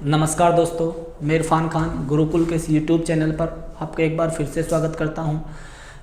नमस्कार दोस्तों, मैं इरफान खान गुरुकुल के इस यूट्यूब चैनल पर आपका एक बार फिर से स्वागत करता हूं।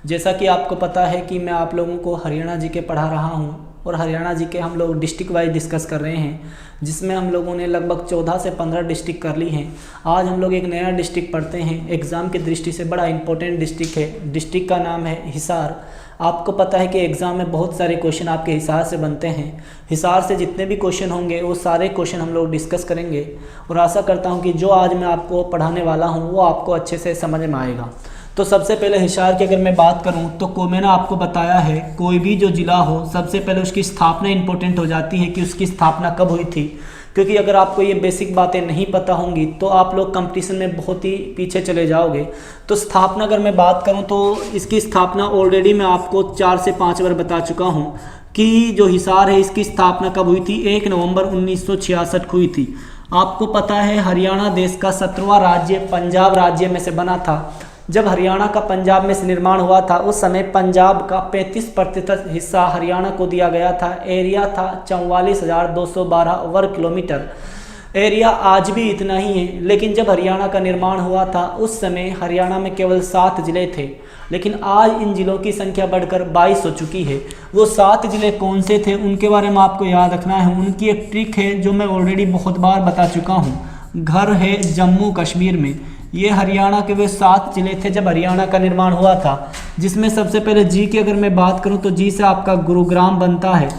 जैसा कि आपको पता है कि मैं आप लोगों को हरियाणा जी के पढ़ा रहा हूं और हरियाणा जी के हम लोग डिस्ट्रिक्ट वाइज डिस्कस कर रहे हैं, जिसमें हम लोगों ने लगभग 14 से 15 डिस्ट्रिक्ट कर ली हैं। आज हम लोग एक नया डिस्ट्रिक्ट पढ़ते हैं, एग्ज़ाम की दृष्टि से बड़ा इंपॉर्टेंट डिस्ट्रिक्ट है। डिस्ट्रिक्ट का नाम है हिसार। आपको पता है कि एग्ज़ाम में बहुत सारे क्वेश्चन आपके हिसार से बनते हैं। हिसार से जितने भी क्वेश्चन होंगे वो सारे क्वेश्चन हम लोग डिस्कस करेंगे और आशा करता हूं कि जो आज मैं आपको पढ़ाने वाला हूं वो आपको अच्छे से समझ में आएगा। तो सबसे पहले हिसार की अगर मैं बात करूं तो मैंने आपको बताया है, कोई भी जो ज़िला हो सबसे पहले उसकी स्थापना इंपॉर्टेंट हो जाती है कि उसकी स्थापना कब हुई थी, क्योंकि अगर आपको ये बेसिक बातें नहीं पता होंगी तो आप लोग कंपटीशन में बहुत ही पीछे चले जाओगे। तो स्थापना अगर मैं बात करूं तो इसकी स्थापना ऑलरेडी मैं आपको 4 से 5 बार बता चुका हूं कि जो हिसार है इसकी स्थापना कब हुई थी, 1 नवंबर 1966 को हुई थी। आपको पता है हरियाणा देश का 17वां राज्य पंजाब राज्य में से बना था। जब हरियाणा का पंजाब में से निर्माण हुआ था उस समय पंजाब का 35% हिस्सा हरियाणा को दिया गया था। एरिया था 44,212 वर्ग किलोमीटर। एरिया आज भी इतना ही है, लेकिन जब हरियाणा का निर्माण हुआ था उस समय हरियाणा में केवल 7 ज़िले थे, लेकिन आज इन ज़िलों की संख्या बढ़कर 22 हो चुकी है। वो 7 ज़िले कौन से थे उनके बारे में आपको याद रखना है। उनकी एक ट्रिक है जो मैं ऑलरेडी बहुत बार बता चुका हूँ। घर है जम्मू कश्मीर में। ये हरियाणा के वे 7 ज़िले थे जब हरियाणा का निर्माण हुआ था, जिसमें सबसे पहले जी की अगर मैं बात करूं तो जी से आपका गुरुग्राम बनता है,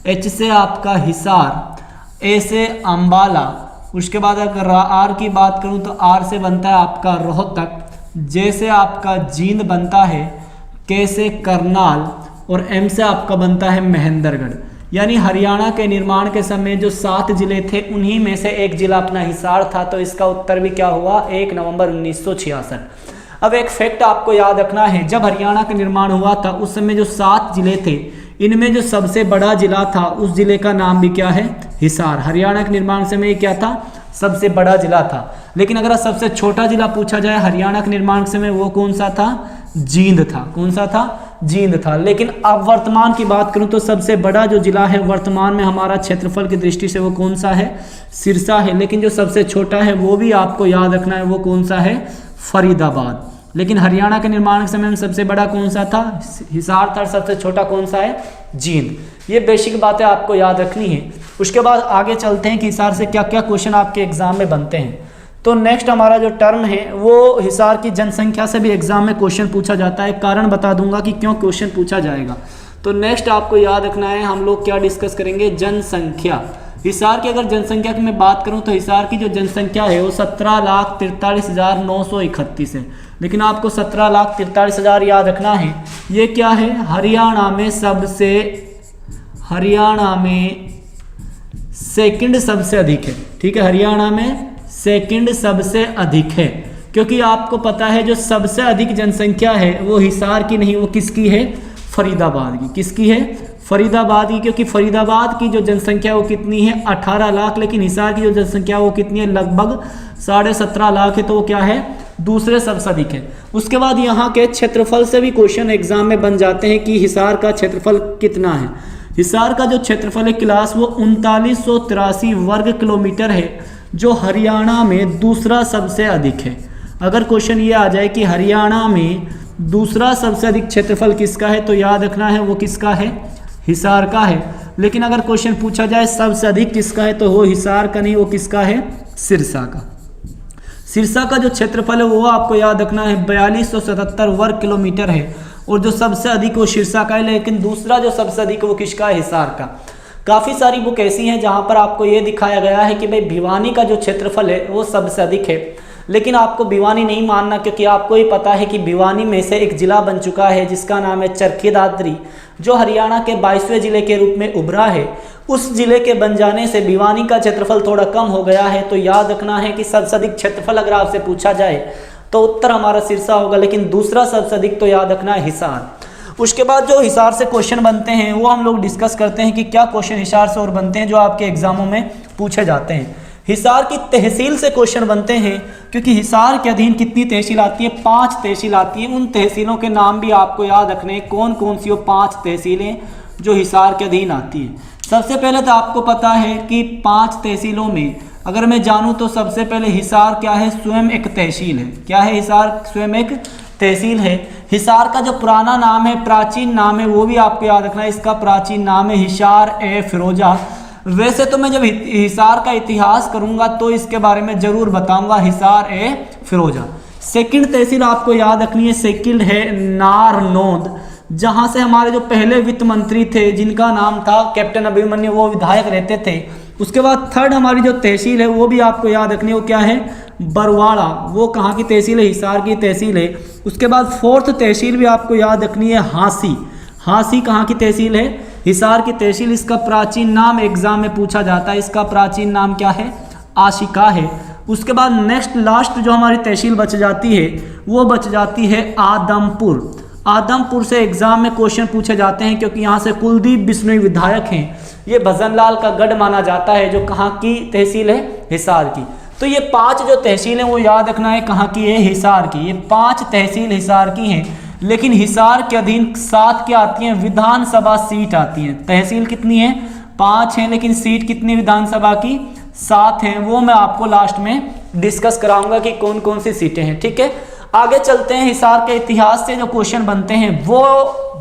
एच से आपका हिसार, ए से अंबाला, उसके बाद अगर आर की बात करूं तो आर से बनता है आपका रोहतक, जे से आपका जींद बनता है, के से करनाल और एम से आपका बनता है महेंद्रगढ़। यानी हरियाणा के निर्माण के समय जो 7 ज़िले थे उन्हीं में से एक ज़िला अपना हिसार था। तो इसका उत्तर भी क्या हुआ, 1 नवंबर 1966। अब एक फैक्ट आपको याद रखना है, जब हरियाणा का निर्माण हुआ था उस समय जो 7 ज़िले थे इनमें जो सबसे बड़ा ज़िला था उस ज़िले का नाम भी क्या है, हिसार। हरियाणा के निर्माण समय क्या था, सबसे बड़ा ज़िला था। लेकिन अगर सबसे छोटा ज़िला पूछा जाए हरियाणा के निर्माण समय वो कौन सा था, जींद था। कौन सा था, जींद था। लेकिन अब वर्तमान की बात करूं तो सबसे बड़ा जो जिला है वर्तमान में हमारा क्षेत्रफल की दृष्टि से वो कौन सा है, सिरसा है। लेकिन जो सबसे छोटा है वो भी आपको याद रखना है, वो कौन सा है, फरीदाबाद। लेकिन हरियाणा के निर्माण के समय में सबसे बड़ा कौन सा था, हिसार था। सबसे छोटा कौन सा है, जींद। ये बेसिक बातें आपको याद रखनी है। उसके बाद आगे चलते हैं कि हिसार से क्या क्या क्वेश्चन आपके एग्जाम में बनते हैं। तो नेक्स्ट हमारा जो टर्म है वो हिसार की जनसंख्या से भी एग्जाम में क्वेश्चन पूछा जाता है। कारण बता दूंगा कि क्यों क्वेश्चन पूछा जाएगा। तो नेक्स्ट आपको याद रखना है, हम लोग क्या डिस्कस करेंगे, जनसंख्या। हिसार की अगर जनसंख्या की मैं बात करूं तो हिसार की जो जनसंख्या है वो 17,43,931 है। लेकिन आपको 17,43,000 याद रखना है। ये क्या है, हरियाणा में सेकंड सबसे अधिक है। ठीक है, हरियाणा में सेकंड सबसे अधिक है, क्योंकि आपको पता है जो सबसे अधिक जनसंख्या है वो हिसार की नहीं, वो किसकी है, फरीदाबाद की। किसकी है, फरीदाबाद की। क्योंकि फरीदाबाद की जो जनसंख्या वो कितनी है, 18 लाख। लेकिन हिसार की जो जनसंख्या वो कितनी है, लगभग 17.5 लाख है। तो वो क्या है, दूसरे सबसे अधिक है। उसके बाद यहाँ के क्षेत्रफल से भी क्वेश्चन एग्जाम में बन जाते हैं कि हिसार का क्षेत्रफल कितना है। हिसार का जो क्षेत्रफल है क्लास वो 3983 वर्ग किलोमीटर है, जो हरियाणा में दूसरा सबसे अधिक है। अगर क्वेश्चन ये आ जाए कि हरियाणा में दूसरा सबसे अधिक क्षेत्रफल किसका है, तो याद रखना है वो किसका है, हिसार का है। लेकिन अगर क्वेश्चन पूछा जाए सबसे अधिक किसका है, तो वो हिसार का नहीं, वो किसका है, सिरसा का। सिरसा का जो क्षेत्रफल है वो आपको याद रखना है 4277 वर्ग किलोमीटर है, और जो सबसे अधिक वो सिरसा का है। लेकिन दूसरा जो सबसे अधिक वो किसका है, हिसार का। काफ़ी सारी बुक ऐसी हैं जहां पर आपको ये दिखाया गया है कि भाई भिवानी का जो क्षेत्रफल है वो सबसे अधिक है, लेकिन आपको भिवानी नहीं मानना, क्योंकि आपको ही पता है कि भिवानी में से एक ज़िला बन चुका है जिसका नाम है चरखी दादरी, जो हरियाणा के 22वें ज़िले के रूप में उभरा है। उस ज़िले के बन जाने से भिवानी का क्षेत्रफल थोड़ा कम हो गया है। तो याद रखना है कि सबसे अधिक क्षेत्रफल अगर आपसे पूछा जाए तो उत्तर हमारा सिरसा होगा, लेकिन दूसरा सबसे अधिक तो याद रखना है हिसार। उसके बाद जो हिसार से क्वेश्चन बनते हैं वो हम लोग डिस्कस करते हैं कि क्या क्वेश्चन हिसार से और बनते हैं जो आपके एग्जामों में पूछे जाते हैं। हिसार की तहसील से क्वेश्चन बनते हैं, क्योंकि हिसार के अधीन कितनी तहसील आती है, 5 तहसील आती है। उन तहसीलों के नाम भी आपको याद रखने हैं, कौन कौन सी वो 5 तहसीलें जो हिसार के अधीन आती है। सबसे पहले तो आपको पता है कि 5 तहसीलों में अगर मैं जानूं तो सबसे पहले हिसार क्या है, स्वयं एक तहसील है। क्या है हिसार? स्वयं एक तहसील है। हिसार का जो पुराना नाम है, प्राचीन नाम है, वो भी आपको याद रखना है। इसका प्राचीन नाम है हिसार ए फिरोजा। वैसे तो मैं जब हिसार का इतिहास करूंगा तो इसके बारे में जरूर बताऊंगा, हिसार ए फिरोजा। सेकंड तहसील आपको याद रखनी है, सेकंड है नारनौंद, जहां से हमारे जो पहले वित्त मंत्री थे जिनका नाम था कैप्टन अभिमन्यु, वो विधायक रहते थे। उसके बाद थर्ड हमारी जो तहसील है वो भी आपको याद रखनी है, वो क्या है, बरवाड़ा। वो कहाँ की तहसील है? हिसार की तहसील है। उसके बाद फोर्थ तहसील भी आपको याद रखनी है, हांसी। हांसी कहाँ की तहसील है? हिसार की तहसील। इसका प्राचीन नाम एग्जाम में पूछा जाता है, इसका प्राचीन नाम क्या है? आशिका है। उसके बाद नेक्स्ट लास्ट जो हमारी तहसील बच जाती है वो बच जाती है आदमपुर। आदमपुर से एग्जाम में क्वेश्चन पूछे जाते हैं, क्योंकि यहाँ से कुलदीप बिश्नोई विधायक हैं। ये भजनलाल का गढ़ माना जाता है, जो कहाँ की तहसील है? हिसार की। तो ये 5 जो तहसील हैं वो याद रखना है, कहाँ की है? हिसार की। ये 5 तहसील हिसार की हैं, लेकिन हिसार के अधीन 7 क्या आती हैं? विधानसभा सीट आती हैं। तहसील कितनी है? 5 हैं, लेकिन सीट कितनी विधानसभा की? 7 हैं। वो मैं आपको लास्ट में डिस्कस कराऊंगा कि कौन कौन सी सीटें हैं। ठीक है, आगे चलते हैं। हिसार के इतिहास से जो क्वेश्चन बनते हैं वो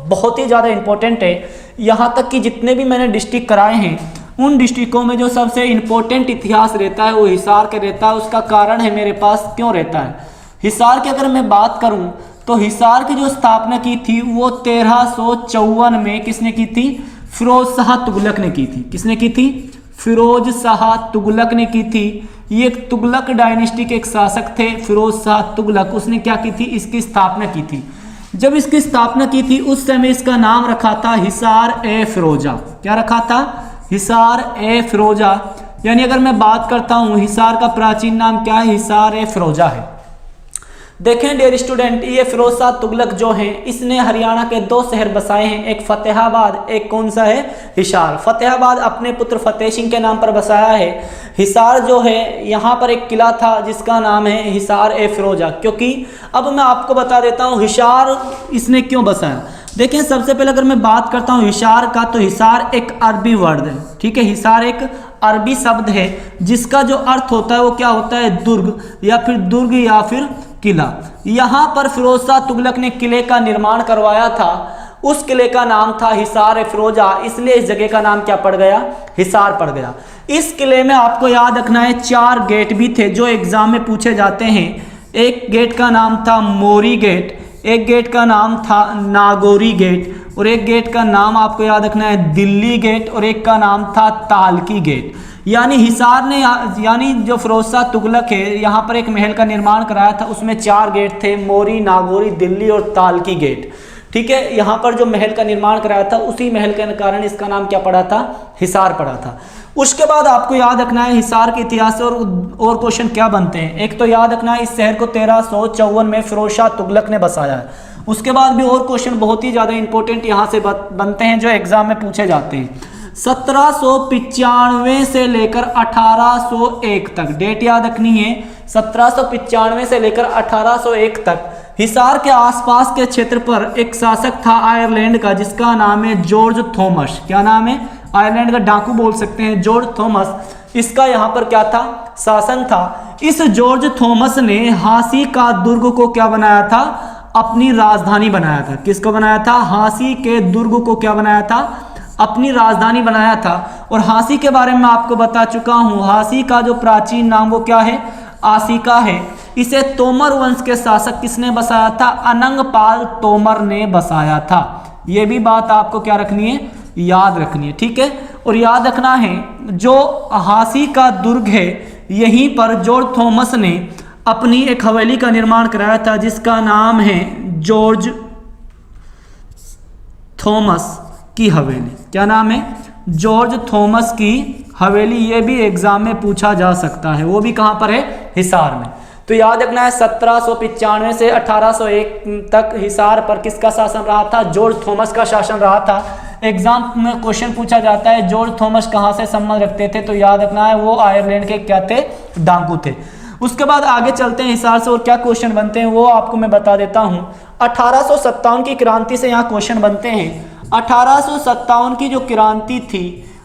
बहुत ही ज़्यादा इंपॉर्टेंट है। यहाँ तक कि जितने भी मैंने डिस्ट्रिक्ट कराए हैं उन डिस्ट्रिक्टों में जो सबसे इंपॉर्टेंट इतिहास रहता है वो हिसार का रहता है। उसका कारण है मेरे पास, क्यों रहता है। हिसार की अगर मैं बात करूँ तो हिसार की जो स्थापना की थी वो 1354 में किसने की थी? फिरोज शाह तुगलक ने की थी। किसने की थी? फिरोज शाह तुगलक ने की थी। ये एक तुगलक डायनेस्टी के एक शासक थे, फिरोज शाह तुगलक। उसने क्या की थी? इसकी स्थापना की थी। जब इसकी स्थापना की थी उस समय इसका नाम रखा था हिसार ए फिरोजा। क्या रखा था? हिसार ए फिरोजा। यानी अगर मैं बात करता हूं हिसार का प्राचीन नाम क्या है? हिसार ए फिरोजा है। देखें डियर स्टूडेंट, ये फिरोज शाह तुगलक जो है इसने हरियाणा के 2 शहर बसाए हैं, एक फतेहाबाद, एक कौन सा है? हिसार। फतेहाबाद अपने पुत्र फतेह सिंह के नाम पर बसाया है। हिसार जो है यहाँ पर एक किला था जिसका नाम है हिसार ए फिरोजा। क्योंकि अब मैं आपको बता देता हूँ हिसार इसने क्यों बसाया। देखें सबसे पहले अगर मैं बात करता हूँ हिसार का, तो हिसार एक अरबी वर्ड है। ठीक है, हिसार एक अरबी शब्द है जिसका जो अर्थ होता है वो क्या होता है? दुर्ग, या फिर दुर्ग या फिर किला। यहाँ पर फिरोज शाह तुगलक ने किले का निर्माण करवाया था। उस किले का नाम था हिसार ए फिरोजा, इसलिए इस जगह का नाम क्या पड़ गया? हिसार पड़ गया। इस किले में आपको याद रखना है 4 गेट भी थे जो एग्जाम में पूछे जाते हैं। एक गेट का नाम था मोरी गेट, एक गेट का नाम था नागौरी गेट, और एक गेट का नाम आपको याद रखना है दिल्ली गेट, और एक का नाम था तालकी गेट। यानी हिसार ने, यानी जो फिरोज शाह तुगलक है यहाँ पर एक महल का निर्माण कराया था, उसमें 4 गेट थे, मोरी, नागौरी, दिल्ली और तालकी गेट। ठीक है, यहाँ पर जो महल का निर्माण कराया था उसी महल के कारण इसका नाम क्या पड़ा था? हिसार पड़ा था। उसके बाद आपको याद रखना है हिसार के इतिहास से और क्वेश्चन क्या बनते हैं। एक तो याद रखना है इस शहर को 1354 में फिरोज शाह तुगलक ने बसाया है। उसके बाद भी और क्वेश्चन बहुत ही ज़्यादा इंपॉर्टेंट यहाँ से बनते हैं जो एग्जाम में पूछे जाते हैं। 1795 से लेकर 1801 तक, डेट याद रखनी है, 1795 से लेकर 1801 तक हिसार के आसपास के क्षेत्र पर एक शासक था आयरलैंड का जिसका नाम है जॉर्ज थॉमस। क्या नाम है? आयरलैंड का डाकू बोल सकते हैं, जॉर्ज थॉमस। इसका यहाँ पर क्या था? शासन था। इस जॉर्ज थॉमस ने हांसी का दुर्ग को क्या बनाया था? अपनी राजधानी बनाया था। किसको बनाया था? हांसी के दुर्ग को क्या बनाया था? अपनी राजधानी बनाया था। और हांसी के बारे में आपको बता चुका हूं, हांसी का जो प्राचीन नाम वो क्या है? आसिका है। इसे तोमर वंश के शासक किसने बसाया था? अनंगपाल तोमर ने बसाया था। यह भी बात आपको क्या रखनी है? याद रखनी है। ठीक है, और याद रखना है जो हांसी का दुर्ग है यहीं पर जॉर्ज थॉमस ने अपनी एक हवेली का निर्माण कराया था जिसका नाम है जॉर्ज थॉमस की हवेली। क्या नाम है? जॉर्ज थॉमस की हवेली। ये भी एग्जाम में पूछा जा सकता है। वो भी कहाँ पर है? हिसार में। तो याद रखना है 1795 से 1801 तक हिसार पर किसका शासन रहा था? जॉर्ज थॉमस का शासन रहा था। एग्जाम में क्वेश्चन पूछा जाता है जॉर्ज थॉमस कहाँ से संबंध रखते थे, तो याद रखना है वो आयरलैंड के क्या थे? डाकू थे। उसके बाद आगे चलते हैं हिसार से और क्या क्वेश्चन बनते हैं वो आपको मैं बता देता हूँ। 1857 की क्रांति से यहाँ क्वेश्चन बनते हैं। 1857 की जो क्रांति थी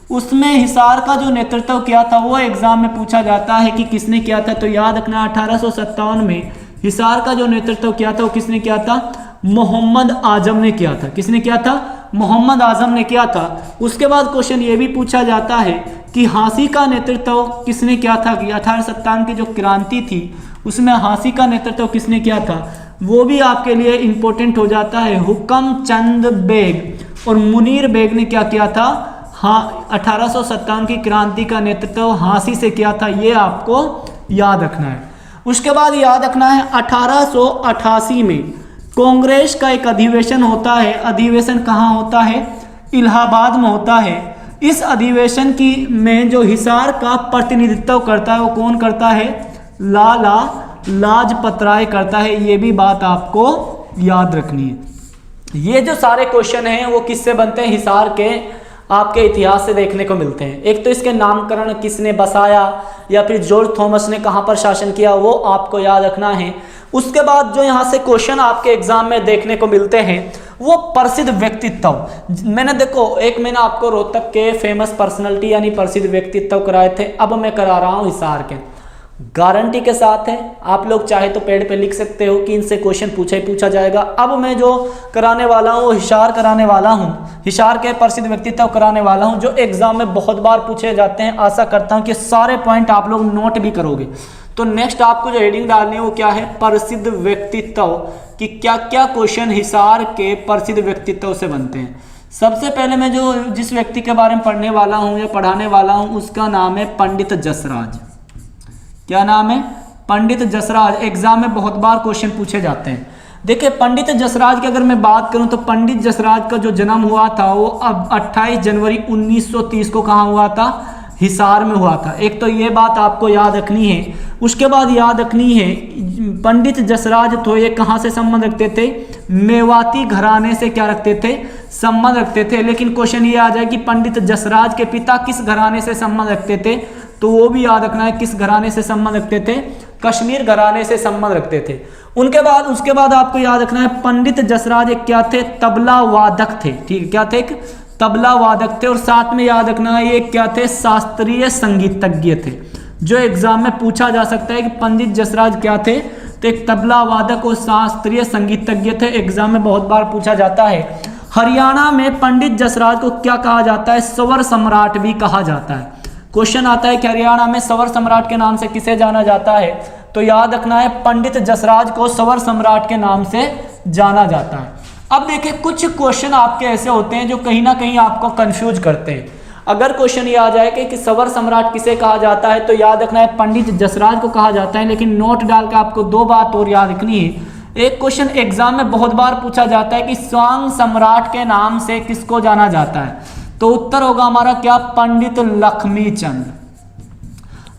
उसमें हिसार का जो नेतृत्व किया था वो एग्जाम में पूछा जाता है कि किसने किया था। तो याद रखना 1857 में हिसार का जो नेतृत्व किया था वो किसने किया था? मोहम्मद आजम ने किया था। किसने किया था? मोहम्मद आजम ने किया था। उसके बाद क्वेश्चन ये भी पूछा जाता है कि हाँसी का नेतृत्व किसने किया था? कि 1857 की जो क्रांति थी उसमें हाँसी का नेतृत्व किसने किया था? वो भी आपके लिए इंपॉर्टेंट हो जाता है। हुक्म चंद बेग और मुनीर बेग ने क्या किया था? हाँ, 1857 की क्रांति का नेतृत्व हाँसी से किया था। ये आपको याद रखना है। उसके बाद याद रखना है 1888 में कांग्रेस का एक अधिवेशन होता है। अधिवेशन कहाँ होता है? इलाहाबाद में होता है। इस अधिवेशन की में जो हिसार का प्रतिनिधित्व करता है वो कौन करता है? लाला लाजपत राय करता है। ये भी बात आपको याद रखनी है। ये जो सारे क्वेश्चन हैं वो किससे बनते हैं? हिसार के आपके इतिहास से देखने को मिलते हैं। एक तो इसके नामकरण किसने बसाया या फिर जॉर्ज थॉमस ने कहाँ पर शासन किया वो आपको याद रखना है। उसके बाद जो यहाँ से क्वेश्चन आपके एग्जाम में देखने को मिलते हैं वो प्रसिद्ध व्यक्तित्व। मैंने आपको रोहतक के फेमस पर्सनालिटी यानी प्रसिद्ध व्यक्तित्व कराए थे। अब मैं करा रहा हूँ हिसार के। गारंटी के साथ है, आप लोग चाहे तो पेड़ पे लिख सकते हो कि इनसे क्वेश्चन पूछा जाएगा। अब मैं जो कराने वाला हूँ वो हिसार कराने वाला हूँ, हिसार के प्रसिद्ध व्यक्तित्व कराने वाला हूँ जो एग्जाम में बहुत बार पूछे जाते हैं। आशा करता हूँ कि सारे पॉइंट आप लोग नोट भी करोगे। तो नेक्स्ट आपको जो हेडिंग डालनी है वो क्या है? प्रसिद्ध व्यक्तित्व। कि क्या क्या क्वेश्चन हिसार के प्रसिद्ध व्यक्तित्व से बनते हैं। सबसे पहले मैं जिस व्यक्ति के बारे में पढ़ने वाला हूँ या पढ़ाने वाला हूँ उसका नाम है पंडित जसराज। क्या नाम है? पंडित जसराज। एग्जाम में बहुत बार क्वेश्चन पूछे जाते हैं। देखिए पंडित जसराज की अगर मैं बात करूं तो पंडित जसराज का जो जन्म हुआ था वो अब 28 जनवरी 1930 को कहाँ हुआ था? हिसार में हुआ था। एक तो ये बात आपको याद रखनी है। उसके बाद याद रखनी है पंडित जसराज तो ये कहाँ से संबंध रखते थे? मेवाती घराने से क्या रखते थे? संबंध रखते थे। लेकिन क्वेश्चन ये आ जाए कि पंडित जसराज के पिता किस घराने से संबंध रखते थे, तो वो भी याद रखना है। किस घराने से संबंध रखते थे? कश्मीर घराने से संबंध रखते थे। उसके बाद आपको याद रखना है पंडित जसराज एक क्या थे? तबला वादक थे। ठीक है, क्या थे? एक तबला वादक थे। और साथ में याद रखना है ये क्या थे? शास्त्रीय संगीतज्ञ थे। जो एग्जाम में पूछा जा सकता है कि पंडित जसराज क्या थे, तो एक तबला वादक और शास्त्रीय संगीतज्ञ थे। एग्जाम में बहुत बार पूछा जाता है। हरियाणा में पंडित जसराज को क्या कहा जाता है? स्वर सम्राट भी कहा जाता है। क्वेश्चन आता है कि हरियाणा में स्वर सम्राट के नाम से किसे जाना जाता है, तो याद रखना है पंडित जसराज को स्वर सम्राट के नाम से जाना जाता है। अब देखिए कुछ क्वेश्चन आपके ऐसे होते हैं जो कहीं ना कहीं आपको कंफ्यूज करते हैं। अगर क्वेश्चन ये आ जाए कि स्वर सम्राट किसे कहा जाता है, तो याद रखना है पंडित जसराज को कहा जाता है। लेकिन नोट डाल के आपको दो बात और याद रखनी है। एक क्वेश्चन एग्जाम में बहुत बार पूछा जाता है कि स्वांग सम्राट के नाम से किसको जाना जाता है, तो उत्तर होगा हमारा क्या? पंडित लक्ष्मीचंद।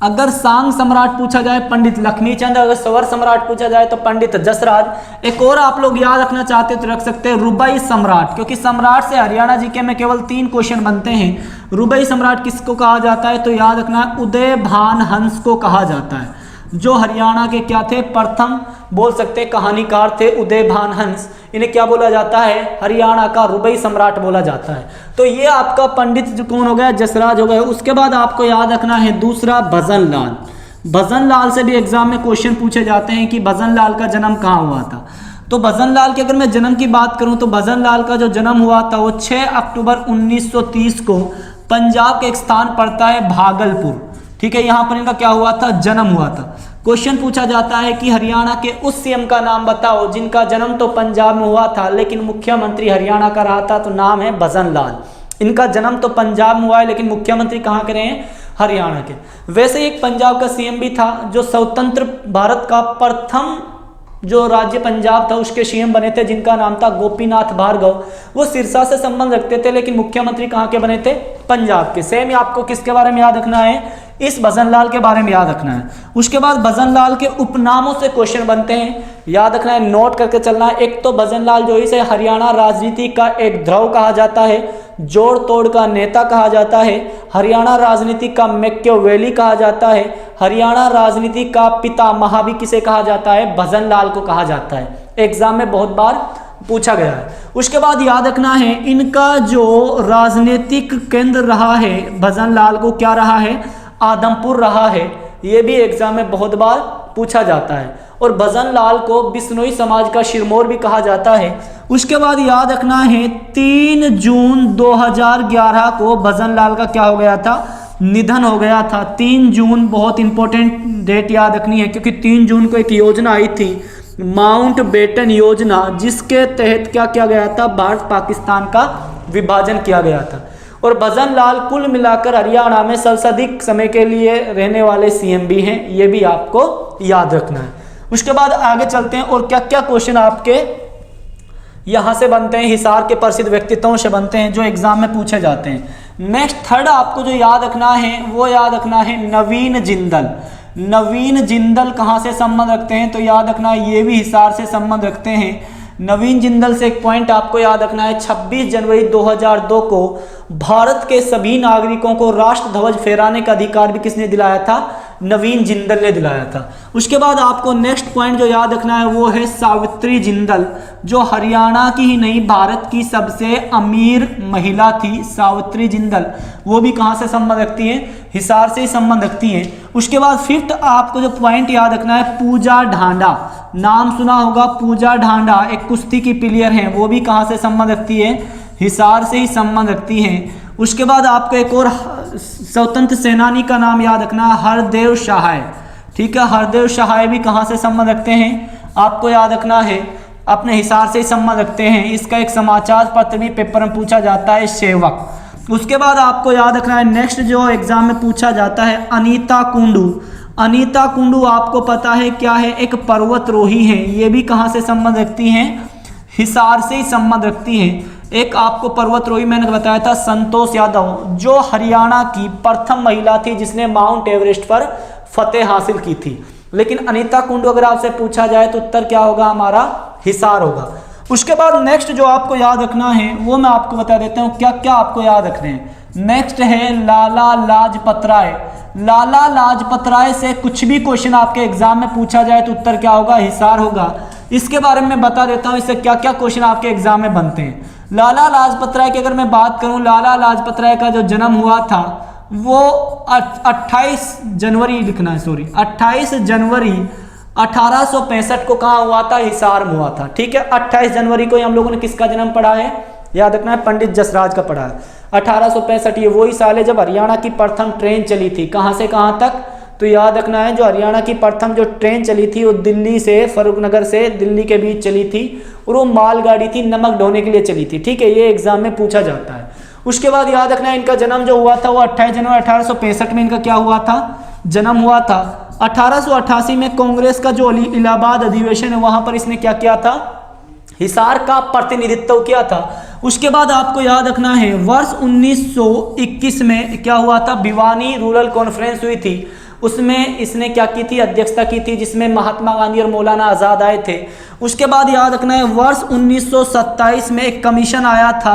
अगर सांग सम्राट पूछा जाए पंडित लक्ष्मीचंद, अगर स्वर सम्राट पूछा जाए तो पंडित जसराज। एक और आप लोग याद रखना चाहते तो रख सकते हैं रुबाई सम्राट, क्योंकि सम्राट से हरियाणा जीके में केवल 3 क्वेश्चन बनते हैं। रुबाई सम्राट किसको कहा जाता है, तो याद रखना है उदय भान हंस को कहा जाता है, जो हरियाणा के क्या थे? प्रथम बोल सकते कहानीकार थे उदय भान हंस। इन्हें क्या बोला जाता है? हरियाणा का रुबाई सम्राट बोला जाता है। तो ये आपका पंडित जो कौन हो गया? जसराज हो गया। उसके बाद आपको याद रखना है दूसरा भजन लाल। भजन लाल से भी एग्जाम में क्वेश्चन पूछे जाते हैं कि भजन लाल का जन्म कहाँ हुआ था। तो भजन लाल की अगर मैं जन्म की बात करूं तो भजन लाल का जो जन्म हुआ था वो 6 अक्टूबर 1930 को पंजाब के एक स्थान पड़ता है भागलपुर। ठीक है, यहाँ पर इनका क्या हुआ था? जन्म हुआ था। क्वेश्चन पूछा जाता है कि हरियाणा के उस सीएम का नाम बताओ जिनका जन्म तो पंजाब में हुआ था लेकिन मुख्यमंत्री हरियाणा का रहा था, तो नाम है भजन लाल। इनका जन्म तो पंजाब में हुआ है लेकिन मुख्यमंत्री कहाँ के रहे हैं? हरियाणा के। वैसे एक पंजाब का सीएम भी था जो स्वतंत्र भारत का प्रथम जो राज्य पंजाब था उसके सीएम बने थे, जिनका नाम था गोपीनाथ भार्गव। वो सिरसा से संबंध रखते थे लेकिन मुख्यमंत्री कहाँ के बने थे? पंजाब के। सेम ही आपको किसके बारे में याद रखना है? इस भजन लाल के बारे में याद रखना है। उसके बाद भजन लाल के उपनामों से क्वेश्चन बनते हैं, याद रखना है, नोट करके चलना है। एक तो भजन लाल जो इसे हरियाणा राजनीति का एक ध्रुव कहा जाता है, जोड़ तोड़ का नेता कहा जाता है, हरियाणा राजनीति का मैकियावेली कहा जाता है, हरियाणा राजनीति का पितामह भी किसे कहा जाता है? भजन लाल को कहा जाता है। एग्जाम में बहुत बार पूछा गया है। उसके बाद याद रखना है इनका जो राजनीतिक केंद्र रहा है भजन लाल को क्या रहा है, आदमपुर रहा है। ये भी एग्जाम में बहुत बार पूछा जाता है। और भजन लाल को बिश्नोई समाज का शिरमौर भी कहा जाता है। उसके बाद याद रखना है 3 जून 2011 को भजन लाल का क्या हो गया था, निधन हो गया था। 3 जून बहुत इंपॉर्टेंट डेट याद रखनी है, क्योंकि 3 जून को एक योजना आई थी माउंट बेटन योजना, जिसके तहत क्या किया गया था, भारत पाकिस्तान का विभाजन किया गया था। और भजन लाल कुल मिलाकर हरियाणा में सर्वाधिक समय के लिए रहने वाले सीएम भी हैं, ये भी आपको याद रखना है। उसके बाद आगे चलते हैं और क्या क्या क्वेश्चन आपके यहाँ से बनते हैं, हिसार के प्रसिद्ध व्यक्तित्वों से बनते हैं जो एग्जाम में पूछे जाते हैं। नेक्स्ट थर्ड आपको जो याद रखना है वो याद रखना है नवीन जिंदल। नवीन जिंदल कहाँ से संबंध रखते हैं, तो याद रखना है ये भी हिसार से संबंध रखते हैं। नवीन जिंदल से एक पॉइंट आपको याद रखना है, 26 जनवरी 2002 को भारत के सभी नागरिकों को राष्ट्र ध्वज फहराने का अधिकार भी किसने दिलाया था, नवीन जिंदल ने दिलाया था। उसके बाद आपको नेक्स्ट पॉइंट जो याद रखना है वो है सावित्री जिंदल, जो हरियाणा की ही नहीं भारत की सबसे अमीर महिला थी सावित्री जिंदल। वो भी कहाँ से संबंध रखती हैं, हिसार से ही संबंध रखती हैं। उसके बाद फिफ्थ आपको जो पॉइंट याद रखना है पूजा ढांडा, नाम सुना होगा पूजा ढांडा, एक कुश्ती की प्लेयर हैं, वो भी कहाँ से संबंध रखती है, हिसार से ही संबंध रखती हैं। उसके बाद आपको एक और स्वतंत्र सेनानी का नाम याद रखना है हरदेव सहाय, ठीक है। हरदेव सहाय भी कहाँ से संबंध रखते हैं, आपको याद रखना है अपने हिसार से ही संबंध रखते हैं। इसका एक समाचार पत्र भी पेपर में पूछा जाता है, सेवक। उसके बाद आपको याद रखना है नेक्स्ट जो एग्जाम में पूछा जाता है अनीता कुंडू। अनीता कुंडू आपको पता है क्या है, एक पर्वतरोही है, ये भी कहाँ से संबंध रखती हैं, हिसार से ही संबंध रखती हैं। एक आपको पर्वतरोही मैंने बताया था संतोष यादव, जो हरियाणा की प्रथम महिला थी जिसने माउंट एवरेस्ट पर फतेह हासिल की थी। लेकिन अनीता कुंडू अगर आपसे पूछा जाए तो उत्तर क्या होगा, हमारा हिसार होगा। उसके बाद नेक्स्ट जो आपको याद रखना है वो मैं आपको बता देता हूँ क्या क्या आपको याद रखने हैं। नेक्स्ट है लाला लाजपत राय। लाला लाजपत राय से कुछ भी क्वेश्चन आपके एग्जाम में पूछा जाए तो उत्तर क्या होगा, हिसार होगा। इसके बारे में बता देता हूँ इससे क्या क्या क्वेश्चन आपके एग्जाम में बनते हैं। लाला लाजपत राय की अगर मैं बात करूं, लाला लाजपत राय का जो जन्म हुआ था वो 28 जनवरी लिखना है, सॉरी 28 जनवरी 1865 को कहाँ हुआ था, हिसार में हुआ था, ठीक है। 28 जनवरी को हम लोगों ने किसका जन्म पढ़ा है, याद रखना है पंडित जसराज का पढ़ा है। 1865 ये वही साल है जब हरियाणा की प्रथम ट्रेन चली थी, कहाँ से कहाँ तक, तो याद रखना है जो हरियाणा की प्रथम जो ट्रेन चली थी वो दिल्ली से, फर्रुखनगर से दिल्ली के बीच चली थी और वो मालगाड़ी थी, नमक ढोने के लिए चली थी, ठीक है। ये एग्जाम में पूछा जाता है। उसके बाद याद रखना है इनका जन्म जो हुआ था वो 28 जनवरी 1865 में इनका क्या हुआ था, जन्म हुआ था। 1888 में कांग्रेस का जो इलाहाबाद अधिवेशन है वहां पर इसने क्या किया था, हिसार का प्रतिनिधित्व किया था। उसके बाद आपको याद रखना है वर्ष 1921 में क्या हुआ था, भिवानी रूरल कॉन्फ्रेंस हुई थी, उसमें इसने क्या की थी, अध्यक्षता की थी, जिसमें महात्मा गांधी और मौलाना आज़ाद आए थे। उसके बाद याद रखना है वर्ष 1927 में एक कमीशन आया था,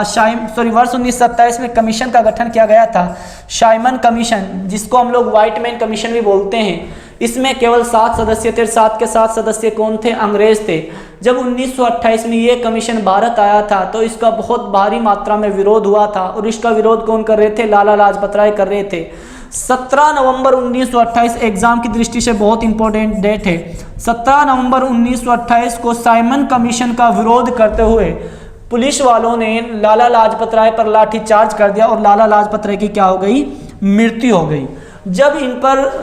वर्ष 1927 में कमीशन का गठन किया गया था, साइमन कमीशन, जिसको हम लोग व्हाइट मैन कमीशन भी बोलते हैं। इसमें केवल 7 सदस्य थे, 7 के 7 सदस्य कौन थे, अंग्रेज थे। जब 1928 में ये कमीशन भारत आया था तो इसका बहुत भारी मात्रा में विरोध हुआ था, और इसका विरोध कौन कर रहे थे, लाला लाजपत राय कर रहे थे। 17 नवंबर 1928 एग्जाम की दृष्टि से बहुत इंपॉर्टेंट डेट है। 17 नवंबर 1928 को साइमन कमीशन का विरोध करते हुए पुलिस वालों ने लाला लाजपत राय पर लाठीचार्ज कर दिया और लाला लाजपत राय की क्या हो गई, मृत्यु हो गई। जब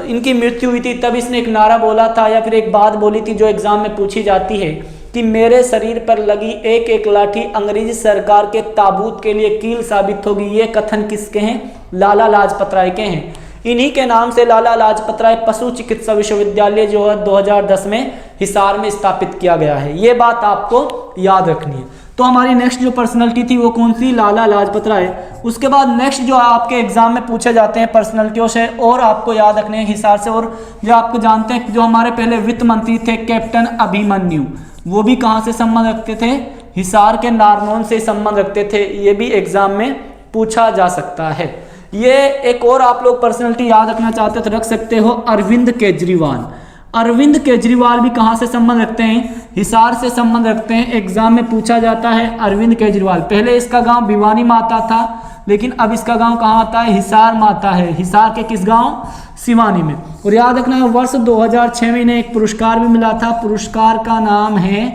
इनकी मृत्यु हुई थी तब इसने एक नारा बोला था या फिर एक बात बोली थी जो एग्जाम में पूछी जाती है कि मेरे शरीर पर लगी एक एक लाठी अंग्रेजी सरकार के ताबूत के लिए कील साबित होगी। ये कथन किसके हैं, लाला लाजपत राय के हैं। इन्हीं के नाम से लाला लाजपत राय पशु चिकित्सा विश्वविद्यालय जो है 2010 में हिसार में स्थापित किया गया है। ये बात आपको याद रखनी है। तो हमारी नेक्स्ट जो पर्सनैलिटी थी वो कौन सी, लाला लाजपत राय। उसके बाद नेक्स्ट जो आपके एग्जाम में पूछे जाते हैं पर्सनैलिटियों से और आपको याद रखने हैं हिसार से, और जो आपको जानते हैं जो हमारे पहले वित्त मंत्री थे कैप्टन अभिमन्यु, वो भी कहाँ से संबंध रखते थे, हिसार के नारनौल से संबंध रखते थे। ये भी एग्जाम में पूछा जा सकता है। ये एक और आप लोग पर्सनैलिटी याद रखना चाहते हो तो रख सकते हो, अरविंद केजरीवाल। अरविंद केजरीवाल भी कहाँ से संबंध रखते हैं? हिसार से संबंध रखते हैं। एग्जाम में पूछा जाता है अरविंद केजरीवाल। पहले इसका गांव भिवानी में आता था, लेकिन अब इसका गांव कहाँ आता है? हिसार में आता है। हिसार के किस गांव? सिवानी में। और याद रखना है वर्ष 2006 में इन्हें एक पुरस्कार भी मिला था। पुरस्कार का नाम है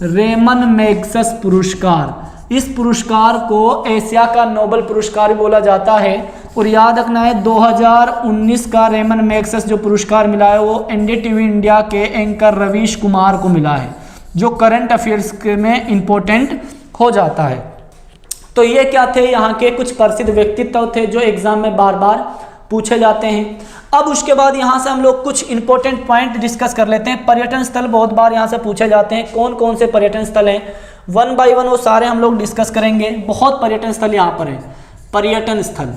रेमन मैग्सेस पुरस्कार। इस पुरस्कार को एशिया का नोबेल पुरस्कार भी बोला जाता है। और याद रखना है 2019 का रेमन मैग्सेस जो पुरस्कार मिला है वो एनडीटीवी इंडिया के एंकर रवीश कुमार को मिला है, जो करंट अफेयर्स में इंपॉर्टेंट हो जाता है। तो ये क्या थे? यहाँ के कुछ प्रसिद्ध व्यक्तित्व थे जो एग्जाम में बार बार पूछे जाते हैं। अब उसके बाद यहाँ से हम लोग कुछ इंपॉर्टेंट पॉइंट डिस्कस कर लेते हैं। पर्यटन स्थल बहुत बार यहाँ से पूछे जाते हैं। कौन कौन से पर्यटन स्थल हैं? 1 बाय 1 वो सारे हम लोग डिस्कस करेंगे। बहुत पर्यटन स्थल यहाँ पर है। पर्यटन स्थल,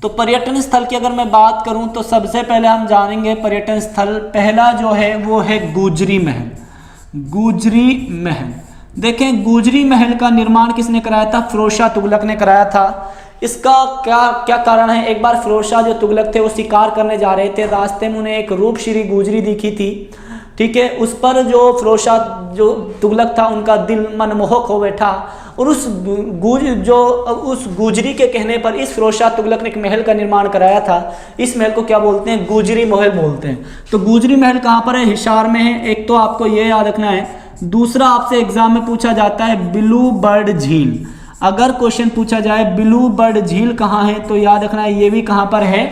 तो पर्यटन स्थल की अगर मैं बात करूँ तो सबसे पहले हम जानेंगे पर्यटन स्थल। पहला जो है वो है गुजरी महल। गुजरी महल, देखें गुजरी महल का निर्माण किसने कराया था? फिरोज शाह तुगलक ने कराया था। इसका क्या कारण है? एक बार फिरोज शाह जो तुगलक थे वो शिकार करने जा रहे थे, रास्ते में उन्हें एक रूपश्री गुजरी दिखी थी, ठीक है। उस पर जो फिरोज शाह जो तुगलक था उनका दिल मनमोहक हो बैठा और उस गुजरी के कहने पर इस फिरोज शाह तुगलक ने एक महल का निर्माण कराया था। इस महल को क्या बोलते हैं? गुजरी महल बोलते हैं। तो गुजरी महल कहाँ पर है? हिसार में है। एक तो आपको ये याद रखना है। दूसरा आपसे एग्जाम में पूछा जाता है ब्लू बर्ड झील। अगर क्वेश्चन पूछा जाए ब्लू बर्ड झील कहाँ है तो याद रखना है ये भी कहाँ पर है?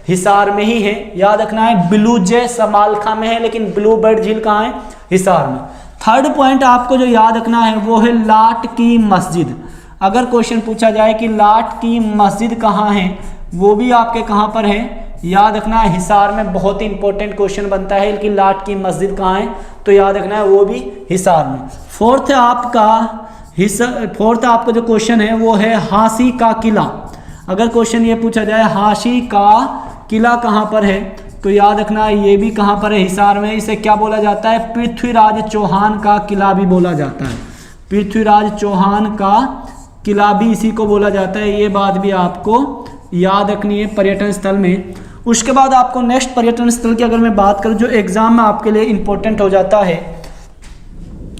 हिसार में ही है। याद रखना है ब्लू जे समालखा में है, लेकिन ब्लू बर्ड झील कहाँ है? हिसार में। थर्ड पॉइंट आपको जो याद रखना है वो है लाट की मस्जिद। अगर क्वेश्चन पूछा जाए कि लाट की मस्जिद कहाँ है, वो भी आपके कहाँ पर है? याद रखना है हिसार में। बहुत ही इंपॉर्टेंट क्वेश्चन बनता है कि लाट की मस्जिद कहाँ है, तो याद रखना है वो भी हिसार में। फोर्थ आपका जो क्वेश्चन है वो है हांसी का किला। अगर क्वेश्चन ये पूछा जाए हांसी का किला कहाँ पर है तो याद रखना है ये भी कहाँ पर है? हिसार में। इसे क्या बोला जाता है? पृथ्वीराज चौहान का किला भी बोला जाता है। पृथ्वीराज चौहान का किला भी इसी को बोला जाता है। ये बात भी आपको याद रखनी है पर्यटन स्थल में। उसके बाद आपको नेक्स्ट पर्यटन स्थल की अगर मैं बात करूँ जो एग्जाम में आपके लिए इंपॉर्टेंट हो जाता है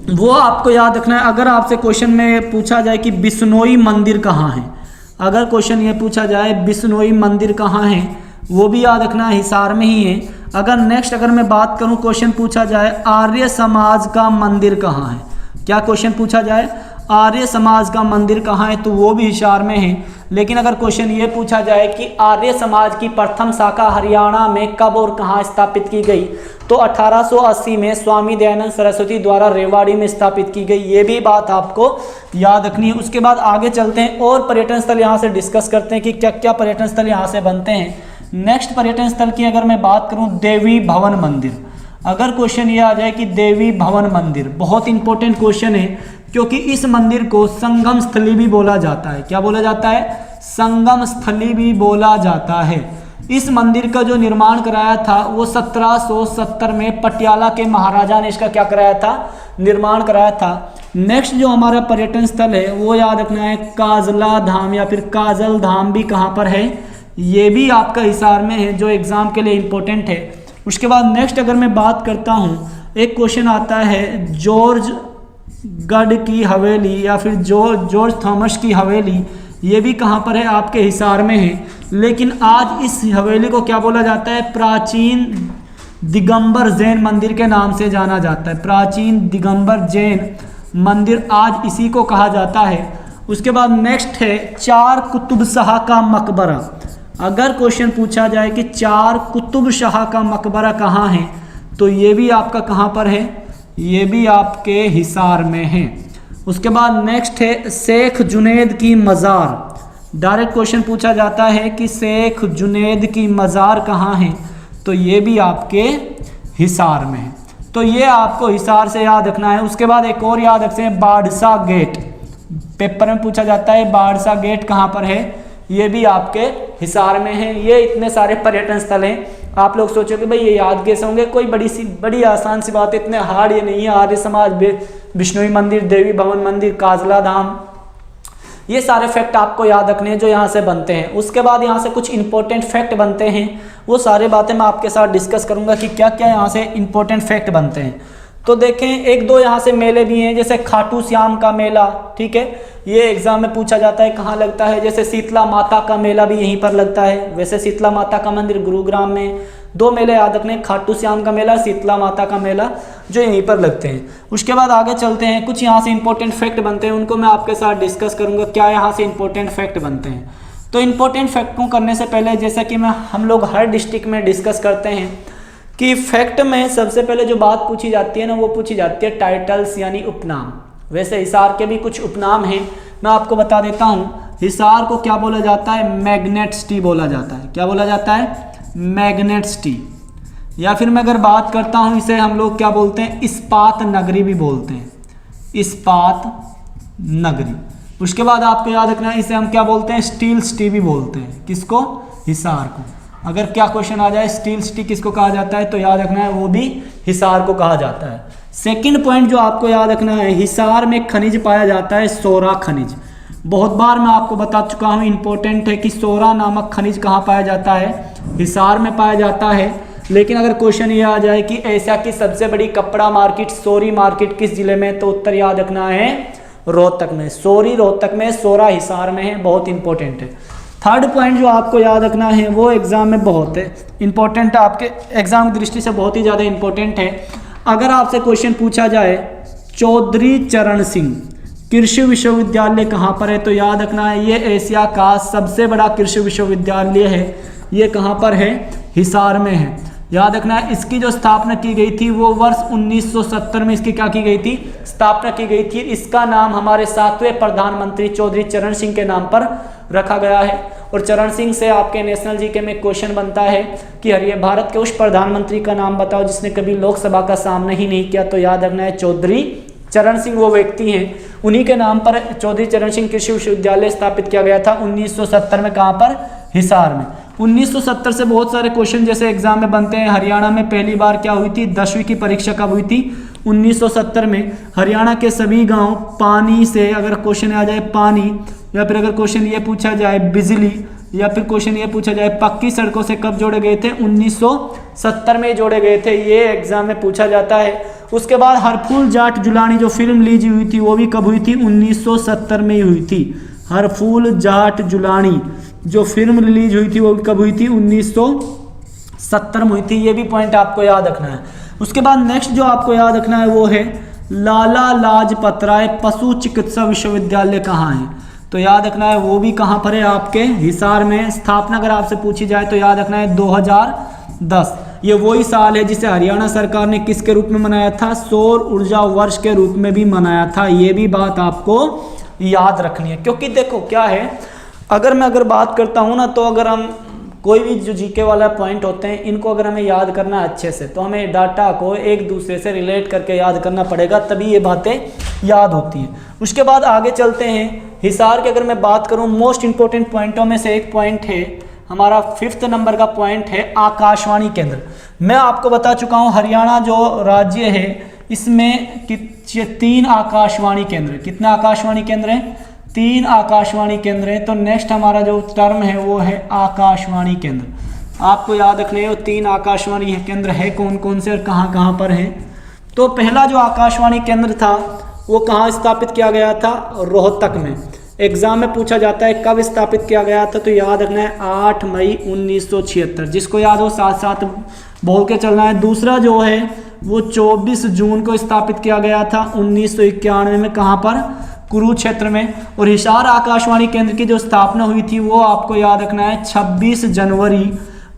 वो आपको याद रखना है। अगर आपसे क्वेश्चन में पूछा जाए कि बिश्नोई मंदिर कहाँ है, अगर क्वेश्चन ये पूछा जाए बिश्नोई मंदिर कहाँ है, वो भी याद रखना हिसार में ही है। अगर मैं बात करूं क्वेश्चन पूछा जाए आर्य समाज का मंदिर कहाँ है, क्या क्वेश्चन पूछा जाए आर्य समाज का मंदिर कहाँ है तो वो भी हिसार में है। लेकिन अगर क्वेश्चन ये पूछा जाए कि आर्य समाज की प्रथम शाखा हरियाणा में कब और कहाँ स्थापित की गई तो 1880 में स्वामी दयानंद सरस्वती द्वारा रेवाड़ी में स्थापित की गई। ये भी बात आपको याद रखनी है। उसके बाद आगे चलते हैं और पर्यटन स्थल यहाँ से डिस्कस करते हैं कि क्या क्या पर्यटन स्थल यहाँ से बनते हैं। नेक्स्ट पर्यटन स्थल की अगर मैं बात करूँ देवी भवन मंदिर। अगर क्वेश्चन ये आ जाए कि देवी भवन मंदिर, बहुत इंपॉर्टेंट क्वेश्चन है क्योंकि इस मंदिर को संगम स्थली भी बोला जाता है। क्या बोला जाता है? संगम स्थली भी बोला जाता है। इस मंदिर का जो निर्माण कराया था वो 1770 में पटियाला के महाराजा ने इसका क्या कराया था? निर्माण कराया था। नेक्स्ट जो हमारा पर्यटन स्थल है वो याद रखना है काजला धाम या फिर काजल धाम भी कहाँ पर है? ये भी आपका हिसार में है जो एग्जाम के लिए इम्पोर्टेंट है। उसके बाद नेक्स्ट अगर मैं बात करता हूँ, एक क्वेश्चन आता है जॉर्ज गढ़ की हवेली या फिर जॉर्ज थॉमस की हवेली, ये भी कहाँ पर है? आपके हिसार में है। लेकिन आज इस हवेली को क्या बोला जाता है? प्राचीन दिगंबर जैन मंदिर के नाम से जाना जाता है। प्राचीन दिगंबर जैन मंदिर आज इसी को कहा जाता है। उसके बाद नेक्स्ट है चार कुतुब शाह का मकबरा। अगर क्वेश्चन पूछा जाए कि चार कुतुब शाह का मकबरा कहाँ है तो ये भी आपका कहाँ पर है? ये भी आपके हिसार में है। उसके बाद नेक्स्ट है शेख जुनैद की मज़ार। डायरेक्ट क्वेश्चन पूछा जाता है कि शेख जुनैद की मज़ार कहाँ है तो ये भी आपके हिसार में है। तो ये आपको हिसार से याद रखना है। उसके बाद एक और याद रखते हैं बाड़सा गेट। पेपर में पूछा जाता है बाड़सा गेट कहाँ पर है, ये भी आपके हिसार में है। ये इतने सारे पर्यटन स्थल हैं। आप लोग सोचो कि भाई ये याद कैसे होंगे, कोई बड़ी आसान सी बात है, इतने हार्ड ये नहीं है। आर्य समाज, बिश्नोई मंदिर, देवी भवन मंदिर, काजला धाम, ये सारे फैक्ट आपको याद रखने हैं जो यहाँ से बनते हैं। उसके बाद यहाँ से कुछ इंपॉर्टेंट फैक्ट बनते हैं, वो सारी बातें मैं आपके साथ डिस्कस करूँगा कि क्या क्या यहाँ से इंपॉर्टेंट फैक्ट बनते हैं। तो देखें, एक दो यहाँ से मेले भी हैं, जैसे खाटू श्याम का मेला, ठीक है, ये एग्जाम में पूछा जाता है कहाँ लगता है। जैसे शीतला माता का मेला भी यहीं पर लगता है। वैसे शीतला माता का मंदिर गुरुग्राम में। दो मेले याद रखने, खाटू श्याम का मेला, शीतला माता का मेला, जो यहीं पर लगते हैं। उसके बाद आगे चलते हैं, कुछ यहाँ से इंपॉर्टेंट फैक्ट बनते हैं, उनको मैं आपके साथ डिस्कस करूँगा क्या यहाँ से इंपॉर्टेंट फैक्ट बनते हैं। तो इंपॉर्टेंट फैक्ट को करने से पहले, जैसा कि हम लोग हर डिस्ट्रिक्ट में डिस्कस करते हैं कि फैक्ट में सबसे पहले जो बात पूछी जाती है ना, वो पूछी जाती है टाइटल्स यानी उपनाम। वैसे हिसार के भी कुछ उपनाम हैं, मैं आपको बता देता हूँ। हिसार को क्या बोला जाता है? मैग्नेट सिटी बोला जाता है। क्या बोला जाता है? Magnet city. या फिर मैं अगर बात करता हूँ, इसे हम लोग क्या बोलते हैं? इस्पात नगरी भी बोलते हैं, इस्पात नगरी। उसके बाद आपको याद रखना है, इसे हम क्या बोलते हैं? स्टील सिटी भी बोलते हैं। किसको? हिसार को। अगर क्या क्वेश्चन आ जाए स्टील सिटी किसको कहा जाता है, तो याद रखना है वो भी हिसार को कहा जाता है। सेकंड पॉइंट जो आपको याद रखना है, हिसार में खनिज पाया जाता है, सोरा खनिज। बहुत बार मैं आपको बता चुका हूँ, इंपॉर्टेंट है कि सोरा नामक खनिज कहाँ पाया जाता है? हिसार में पाया जाता है। लेकिन अगर क्वेश्चन ये आ जाए कि एशिया की सबसे बड़ी कपड़ा मार्केट, सोरी मार्केट, किस जिले में, तो उत्तर याद रखना है रोहतक में। सोरी रोहतक में, सोरा हिसार में है। बहुत इंपॉर्टेंट है। थर्ड पॉइंट जो आपको याद रखना है, वो एग्जाम में बहुत है इंपॉर्टेंट है, आपके एग्जाम की दृष्टि से बहुत ही ज़्यादा इंपॉर्टेंट है। अगर आपसे क्वेश्चन पूछा जाए चौधरी चरण सिंह कृषि विश्वविद्यालय कहाँ पर है, तो याद रखना है ये एशिया का सबसे बड़ा कृषि विश्वविद्यालय है। ये कहाँ पर है? हिसार में है। याद रखना है, इसकी जो स्थापना की गई थी वो वर्ष 1970 में इसकी क्या की गई थी? स्थापना की गई थी। इसका नाम हमारे 7वें प्रधानमंत्री चौधरी चरण सिंह के नाम पर रखा गया है। और चरण सिंह से आपके नेशनल जीके में क्वेश्चन बनता है कि भारत के उस प्रधानमंत्री का नाम बताओ जिसने कभी लोकसभा का सामना ही नहीं किया, तो याद रखना है चौधरी चरण सिंह वो व्यक्ति हैं। उन्हीं के नाम पर चौधरी चरण सिंह कृषि विश्वविद्यालय स्थापित किया गया था 1970 में। कहाँ पर? हिसार में। 1970 से बहुत सारे क्वेश्चन जैसे एग्जाम में बनते हैं। हरियाणा में पहली बार क्या हुई थी? 10वीं की परीक्षा कब हुई थी? 1970 में। हरियाणा के सभी गांव पानी से, अगर क्वेश्चन आ जाए पानी, या फिर अगर क्वेश्चन ये पूछा जाए बिजली, या फिर क्वेश्चन ये पूछा जाए पक्की सड़कों से, कब जोड़े गए थे? 1970 में जोड़े गए थे। ये एग्जाम में पूछा जाता है। उसके बाद हरफूल जाट जुलानी जो फिल्म रिलीज हुई थी, वो भी कब हुई थी? 1970 में हुई थी। हरफूल जाट जुलानी जो फिल्म रिलीज हुई थी, वो कब हुई थी? 1970 में हुई थी। ये भी पॉइंट आपको याद रखना है। उसके बाद नेक्स्ट जो आपको याद रखना है वो है लाला लाजपत राय पशु चिकित्सा विश्वविद्यालय कहाँ है, तो याद रखना है वो भी कहाँ पर है? आपके हिसार में। स्थापना अगर आपसे पूछी जाए तो याद रखना है 2010। ये वही साल है जिसे हरियाणा सरकार ने किसके रूप में मनाया था? सौर ऊर्जा वर्ष के रूप में भी मनाया था। ये भी बात आपको याद रखनी है, क्योंकि देखो क्या है, अगर बात करता हूँ ना, तो अगर हम कोई भी जो जीके वाला पॉइंट होते हैं, इनको अगर हमें याद करना अच्छे से, तो हमें डाटा को एक दूसरे से रिलेट करके याद करना पड़ेगा, तभी ये बातें याद होती हैं। उसके बाद आगे चलते हैं। हिसार की अगर मैं बात करूं, मोस्ट इंपॉर्टेंट पॉइंटों में से एक पॉइंट है हमारा 5th नंबर का पॉइंट है आकाशवाणी केंद्र। मैं आपको बता चुका हूं हरियाणा जो राज्य है इसमें 3 आकाशवाणी केंद्र। कितने आकाशवाणी केंद्र हैं? 3 आकाशवाणी केंद्र हैं। तो नेक्स्ट हमारा जो टर्म है वो है आकाशवाणी केंद्र। आपको याद रखने हैं वो 3 आकाशवाणी केंद्र है कौन कौन से और कहाँ कहाँ पर हैं। तो पहला जो आकाशवाणी केंद्र था वो कहाँ स्थापित किया गया था? रोहतक में। एग्जाम में पूछा जाता है कब स्थापित किया गया था, तो याद रखना है 8 मई 1976। जिसको याद हो साथ साथ बोल के चलना है। दूसरा जो है वो 24 जून को स्थापित किया गया था 1991 में। कहाँ पर? कुरुक्षेत्र में। और हिसार आकाशवाणी केंद्र की जो स्थापना हुई थी वो आपको याद रखना है 26 जनवरी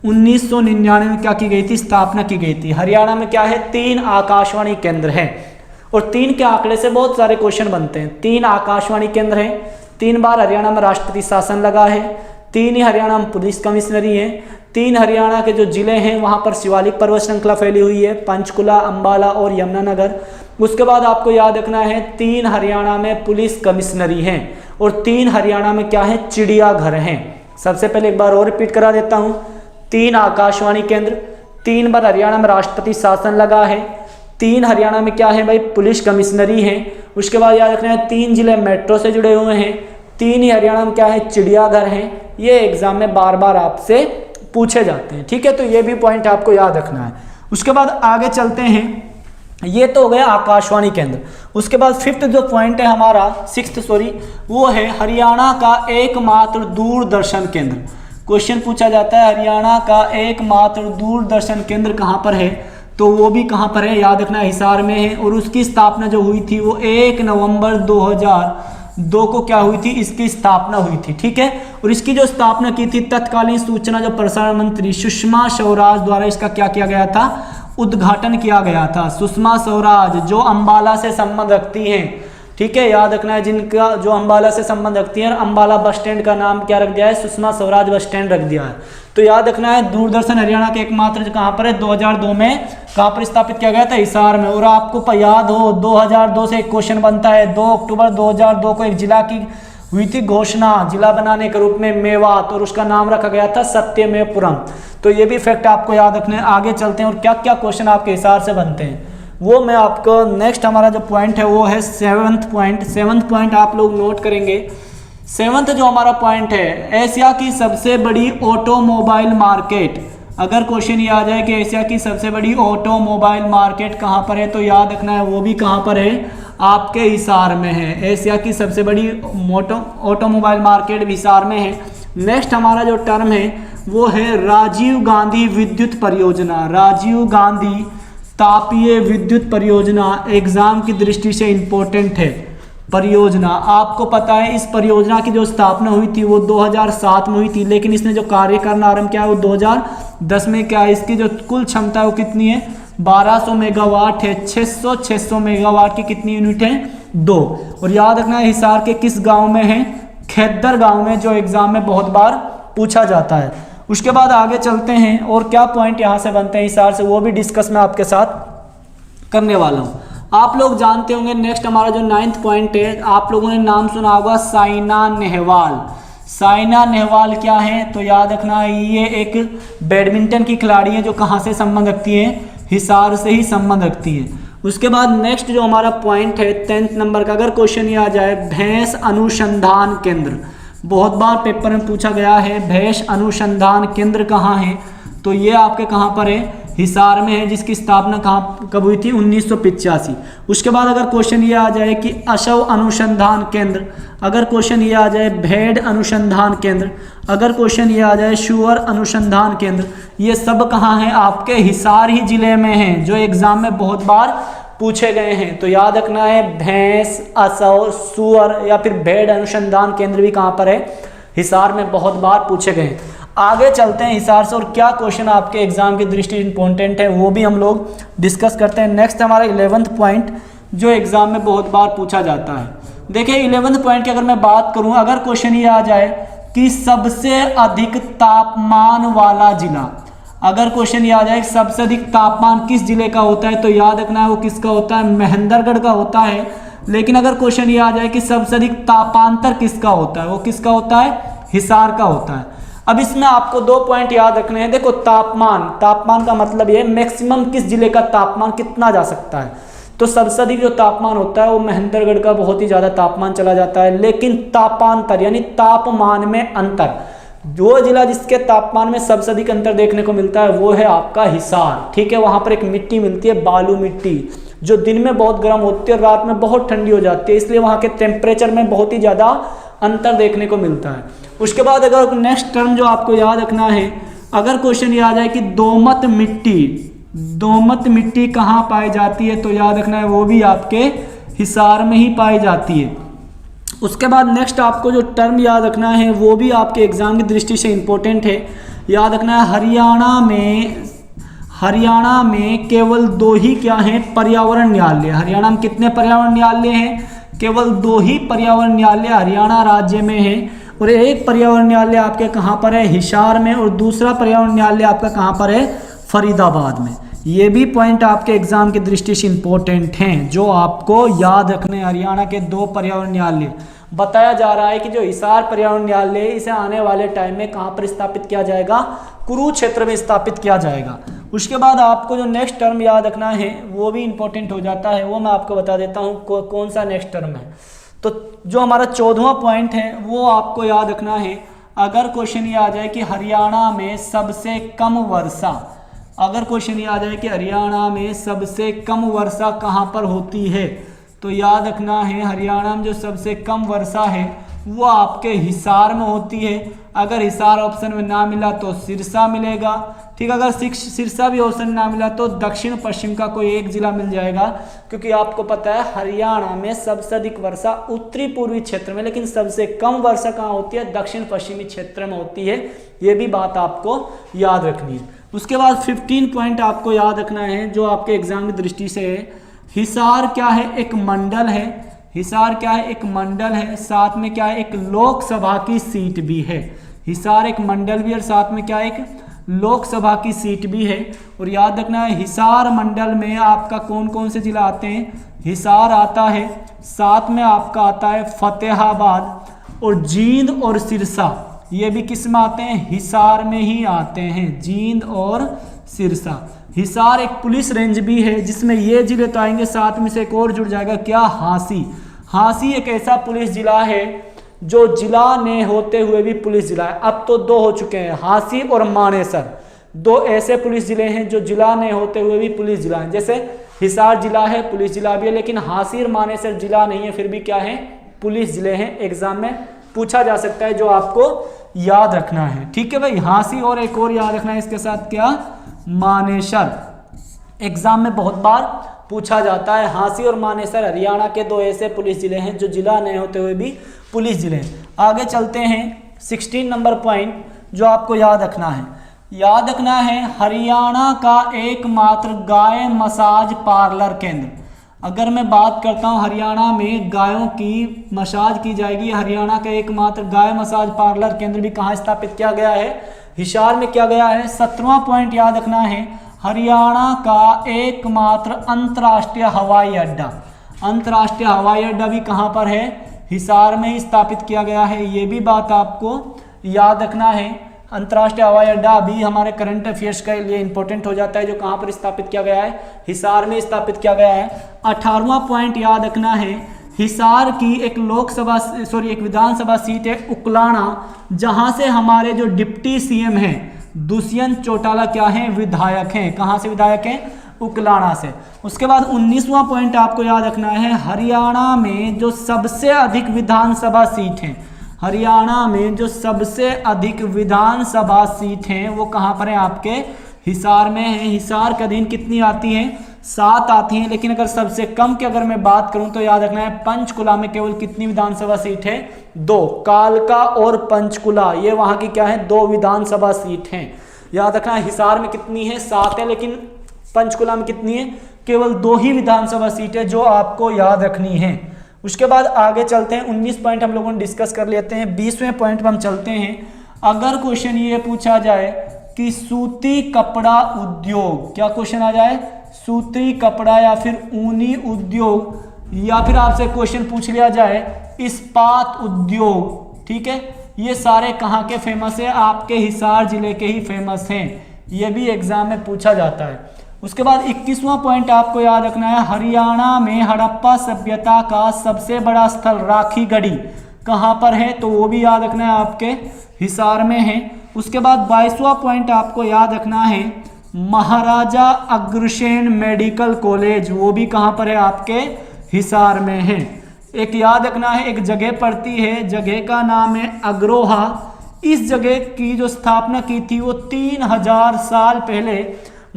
1999 में क्या की गई थी? स्थापना की गई थी। हरियाणा में क्या है? 3 आकाशवाणी केंद्र हैं। और 3 के आंकड़े से बहुत सारे क्वेश्चन बनते हैं। 3 आकाशवाणी केंद्र हैं। 3 बार हरियाणा में राष्ट्रपति शासन लगा है। 3 ही हरियाणा में पुलिस कमिश्नरी है। 3 हरियाणा के जो जिले हैं वहाँ पर शिवालिक पर्वत श्रृंखला फैली हुई है, पंचकुला, अम्बाला और यमुनानगर। उसके बाद आपको याद रखना है 3 हरियाणा में पुलिस कमिश्नरी हैं और 3 हरियाणा में क्या है? चिड़ियाघर हैं। सबसे पहले एक बार और रिपीट करा देता हूँ। 3 आकाशवाणी केंद्र, 3 बार हरियाणा में राष्ट्रपति शासन लगा है, 3 हरियाणा में क्या है भाई? पुलिस कमिश्नरी है। उसके बाद याद रखना है 3 जिले मेट्रो से जुड़े हुए हैं, 3 ही हरियाणा में क्या है, चिड़ियाघर हैं। ये एग्जाम में बार बार आपसे पूछे जाते हैं, ठीक है। तो ये भी पॉइंट आपको याद रखना है। उसके बाद आगे चलते हैं, ये तो हो गया आकाशवाणी केंद्र। उसके बाद फिफ्थ जो पॉइंट है हमारा, सिक्स्थ सॉरी, वो है हरियाणा का एकमात्र दूरदर्शन केंद्र। क्वेश्चन पूछा जाता है हरियाणा का एकमात्र दूरदर्शन केंद्र कहाँ पर है, तो वो भी कहाँ पर है, याद रखना हिसार में है। और उसकी स्थापना जो हुई थी वो 1 नवंबर 2002 को क्या हुई थी, इसकी स्थापना हुई थी, ठीक है। और इसकी जो स्थापना की थी तत्कालीन सूचना जो प्रसारण मंत्री सुषमा स्वराज द्वारा इसका क्या किया गया था, उद्घाटन किया गया था। सुषमा स्वराज जो अंबाला से संबंध रखती हैं, ठीक है, याद रखना है, जिनका जो अंबाला से संबंध रखती है। अंबाला बस स्टैंड का नाम क्या रख दिया है, सुषमा स्वराज बस स्टैंड रख दिया है। तो याद रखना है दूरदर्शन हरियाणा के एकमात्र कहाँ पर है, 2002 में कहाँ पर स्थापित किया गया था, हिसार में। और आपको याद हो 2002 से एक क्वेश्चन बनता है, 2 अक्टूबर 2002 को एक जिला की हुई थी घोषणा जिला बनाने के रूप में मेवात, और उसका नाम रखा गया था सत्यमेवपुरम। तो ये भी फैक्ट आपको याद रखने हैं। आगे चलते हैं और क्या क्या क्वेश्चन आपके हिसार से बनते हैं वो मैं आपको, नेक्स्ट हमारा जो पॉइंट है वो है 7th पॉइंट। 7th पॉइंट आप लोग नोट करेंगे। 7th जो हमारा पॉइंट है, एशिया की सबसे बड़ी ऑटोमोबाइल मार्केट। अगर क्वेश्चन ये आ जाए कि एशिया की सबसे बड़ी ऑटोमोबाइल मार्केट कहाँ पर है, तो याद रखना है वो भी कहाँ पर है, आपके हिसार में है। एशिया की सबसे बड़ी ऑटोमोबाइल मार्केट भी हिसार में है। नेक्स्ट हमारा जो टर्म है वो है राजीव गांधी विद्युत परियोजना। राजीव गांधी तापीय विद्युत परियोजना एग्जाम की दृष्टि से इंपॉर्टेंट है। परियोजना आपको पता है, इस परियोजना की जो स्थापना हुई थी वो 2007 में हुई थी, लेकिन इसने जो कार्य करना आरंभ किया वो 2010 में। क्या है, इसकी जो कुल क्षमता है वो कितनी है, 1200 मेगावाट है। 600 मेगावाट की कितनी यूनिट है, 2। और याद रखना है हिसार के किस गांव में है, खेद्दर गांव में, जो एग्जाम में बहुत बार पूछा जाता है। उसके बाद आगे चलते हैं और क्या पॉइंट यहाँ से बनते हैं हिसार से, वो भी डिस्कस मैं आपके साथ करने वाला हूँ। आप लोग जानते होंगे नेक्स्ट हमारा जो 9th पॉइंट है, आप लोगों ने नाम सुना होगा साइना नेहवाल। साइना नेहवाल क्या है, तो याद रखना ये एक बैडमिंटन की खिलाड़ी है जो कहाँ से संबंध रखती है, हिसार से ही संबंध रखती है। उसके बाद नेक्स्ट जो हमारा पॉइंट है 10th नंबर का, अगर क्वेश्चन ये आ जाए भैंस अनुसंधान केंद्र, बहुत बार पेपर में पूछा गया है भैंस अनुसंधान केंद्र कहाँ है, तो ये आपके कहाँ पर है, हिसार में है, जिसकी स्थापना कब हुई थी, 1985। उसके बाद अगर क्वेश्चन ये आ जाए कि अशव अनुसंधान केंद्र, अगर क्वेश्चन ये आ जाए भेड़ अनुसंधान केंद्र, अगर क्वेश्चन ये आ जाए शुअर अनुसंधान केंद्र, ये सब कहाँ हैं, आपके हिसार ही जिले में हैं, जो एग्जाम में बहुत बार पूछे गए हैं। तो याद रखना है भैंस, असव, सुअर या फिर भेड़ अनुसंधान केंद्र भी कहाँ पर है, हिसार में बहुत बार पूछे गए हैं। आगे चलते हैं हिसार से और क्या क्वेश्चन आपके एग्जाम की दृष्टि इंपॉर्टेंट है वो भी हम लोग डिस्कस करते हैं। नेक्स्ट हमारा 11th पॉइंट जो एग्जाम में बहुत बार पूछा जाता है। देखिए 11th पॉइंट की अगर मैं बात करूं, अगर क्वेश्चन ये आ जाए कि सबसे अधिक तापमान वाला जिला, अगर क्वेश्चन ये आ जाए सबसे अधिक तापमान किस जिले का होता है, तो याद रखना है वो किसका होता है, महेंद्रगढ़ का होता है। लेकिन अगर क्वेश्चन ये आ जाए कि सबसे अधिक तापांतर किसका होता है, वो किसका होता है, हिसार का होता है। अब इसमें आपको 2 पॉइंट याद रखने हैं। देखो तापमान का मतलब ये मैक्सिमम किस जिले का तापमान कितना जा सकता है, तो सबसे अधिक जो तापमान होता है वो महेंद्रगढ़ का बहुत ही ज़्यादा तापमान चला जाता है। लेकिन तापांतर यानी तापमान में अंतर, जो जिला जिसके तापमान में सबसे अधिक अंतर देखने को मिलता है वो है आपका हिसार, ठीक है। वहाँ पर एक मिट्टी मिलती है बालू मिट्टी, जो दिन में बहुत गर्म होती है और रात में बहुत ठंडी हो जाती है, इसलिए वहाँ के टेम्परेचर में बहुत ही ज़्यादा अंतर देखने को मिलता है। उसके बाद अगर नेक्स्ट टर्म जो आपको याद रखना है, अगर क्वेश्चन ये आ जाए कि दोमट मिट्टी कहाँ पाई जाती है, तो याद रखना है वो भी आपके हिसार में ही पाई जाती है। उसके बाद नेक्स्ट आपको जो टर्म याद रखना है वो भी आपके एग्जाम की दृष्टि से इंपॉर्टेंट है। याद रखना है हरियाणा में केवल 2 ही क्या हैं, पर्यावरण न्यायालय। हरियाणा में कितने पर्यावरण न्यायालय हैं, केवल 2 ही पर्यावरण न्यायालय हरियाणा राज्य में है। और एक पर्यावरण न्यायालय आपके कहाँ पर है, हिसार में, और दूसरा पर्यावरण न्यायालय आपका कहाँ पर है, फरीदाबाद में। ये भी पॉइंट आपके एग्जाम की दृष्टि से इंपॉर्टेंट हैं जो आपको याद रखने। हरियाणा के 2 पर्यावरण न्यायालय बताया जा रहा है कि जो हिसार पर्यावरण न्यायालय इसे आने वाले टाइम में कहाँ पर स्थापित किया जाएगा, कुरुक्षेत्र में स्थापित किया जाएगा। उसके बाद आपको जो नेक्स्ट टर्म याद रखना है वो भी इंपॉर्टेंट हो जाता है, वो मैं आपको बता देता हूँ कौन सा नेक्स्ट टर्म है। तो जो हमारा 14वां पॉइंट है वो आपको याद रखना है। अगर क्वेश्चन ये आ जाए कि हरियाणा में सबसे कम वर्षा, अगर क्वेश्चन ये आ जाए कि हरियाणा में सबसे कम वर्षा कहाँ पर होती है, तो याद रखना है हरियाणा में जो सबसे कम वर्षा है वो आपके हिसार में होती है। अगर हिसार ऑप्शन में ना मिला तो सिरसा मिलेगा, ठीक। अगर सिरसा भी ऑप्शन में ना मिला तो दक्षिण पश्चिम का कोई एक जिला मिल जाएगा, क्योंकि आपको पता है हरियाणा में सबसे अधिक वर्षा उत्तरी पूर्वी क्षेत्र में, लेकिन सबसे कम वर्षा कहाँ होती है, दक्षिण पश्चिमी क्षेत्र में होती है। ये भी बात आपको याद रखनी है। उसके बाद 15 पॉइंट आपको याद रखना है जो आपके एग्जाम की दृष्टि से है। हिसार क्या है, एक मंडल है। हिसार क्या है, एक मंडल है, साथ में क्या है, एक लोकसभा की सीट भी है। हिसार एक मंडल भी है और साथ में क्या है, एक लोकसभा की सीट भी है। और याद रखना है हिसार मंडल में आपका कौन कौन से जिला आते हैं, हिसार आता है, साथ में आपका आता है फतेहाबाद और जींद और सिरसा, ये भी किस में आते हैं, हिसार में ही आते हैं, जींद और सिरसा। हिसार एक पुलिस रेंज भी है जिसमें ये जिले तो आएंगे, साथ में से एक और जुड़ जाएगा क्या, हांसी। हांसी एक ऐसा पुलिस जिला है जो जिला ने होते हुए भी पुलिस जिला है। अब तो दो हो चुके हैं, हांसी और मानेसर, दो ऐसे पुलिस जिले हैं जो जिला ने होते हुए भी पुलिस जिला है। जैसे हिसार जिला है, पुलिस जिला भी है, लेकिन हांसी और मानेसर जिला नहीं है, फिर भी क्या है, पुलिस जिले हैं। एग्जाम में पूछा जा सकता है, जो आपको याद रखना है, ठीक है भाई। हांसी और एक और याद रखना है इसके साथ क्या, मानेसर। एग्जाम में बहुत बार पूछा जाता है। हांसी और मानेसर हरियाणा के दो ऐसे पुलिस जिले हैं जो जिला नहीं होते हुए भी पुलिस जिले हैं। आगे चलते हैं 16 नंबर पॉइंट जो आपको याद रखना है। याद रखना है हरियाणा का एकमात्र गाय मसाज पार्लर केंद्र। अगर मैं बात करता हूं हरियाणा में गायों की मसाज की जाएगी, हरियाणा का एकमात्र गाय मसाज पार्लर केंद्र भी कहाँ स्थापित किया गया है, हिसार में किया गया है। 17वां पॉइंट याद रखना है हरियाणा का एकमात्र अंतर्राष्ट्रीय हवाई अड्डा। अंतर्राष्ट्रीय हवाई अड्डा भी कहाँ पर है, हिसार में ही स्थापित किया गया है। ये भी बात आपको याद रखना है। अंतर्राष्ट्रीय हवाई अड्डा अभी हमारे करंट अफेयर्स के लिए इंपॉर्टेंट हो जाता है, जो कहाँ पर स्थापित किया गया है, हिसार में स्थापित किया गया है। 18वां पॉइंट याद रखना है हिसार की एक विधानसभा सीट है उकलाना, जहां से हमारे जो डिप्टी सीएम हैं दुष्यंत चौटाला क्या हैं, विधायक हैं। कहां से विधायक हैं, उकलाना से। उसके बाद 19वां पॉइंट आपको याद रखना है हरियाणा में जो सबसे अधिक विधानसभा सीट हैं, हरियाणा में जो सबसे अधिक विधानसभा सीट हैं वो कहां पर है, आपके हिसार में है। हिसार के अधीन कितनी आती हैं, 7 आती हैं, लेकिन अगर सबसे कम की अगर मैं बात करूं तो याद रखना है पंचकुला में केवल कितनी विधानसभा सीट है, 2। कालका और पंचकुला ये वहां की क्या है, 2 विधानसभा सीट हैं। याद रखना है हिसार में कितनी है, 7 है, लेकिन पंचकुला में कितनी है, केवल 2 ही विधानसभा सीट है, जो आपको याद रखनी है। उसके बाद आगे चलते हैं, 19 पॉइंट हम लोगों ने डिस्कस कर लेते हैं। 20वें पॉइंट पर हम चलते हैं। अगर क्वेश्चन ये पूछा जाए कि सूती कपड़ा उद्योग, क्या क्वेश्चन आ जाए, सूती कपड़ा या फिर ऊनी उद्योग, या फिर आपसे क्वेश्चन पूछ लिया जाए इस्पात उद्योग, ठीक है, ये सारे कहाँ के फेमस है, आपके हिसार जिले के ही फेमस हैं। ये भी एग्जाम में पूछा जाता है। उसके बाद 21वां पॉइंट आपको याद रखना है हरियाणा में हड़प्पा सभ्यता का सबसे बड़ा स्थल राखीगढ़ी कहाँ पर है, तो वो भी याद रखना है, आपके हिसार में है। उसके बाद 22वां पॉइंट आपको याद रखना है महाराजा अग्रसेन मेडिकल कॉलेज, वो भी कहाँ पर है, आपके हिसार में है। एक याद रखना है एक जगह पड़ती है, जगह का नाम है अग्रोहा। इस जगह की जो स्थापना की थी वो 3000 साल पहले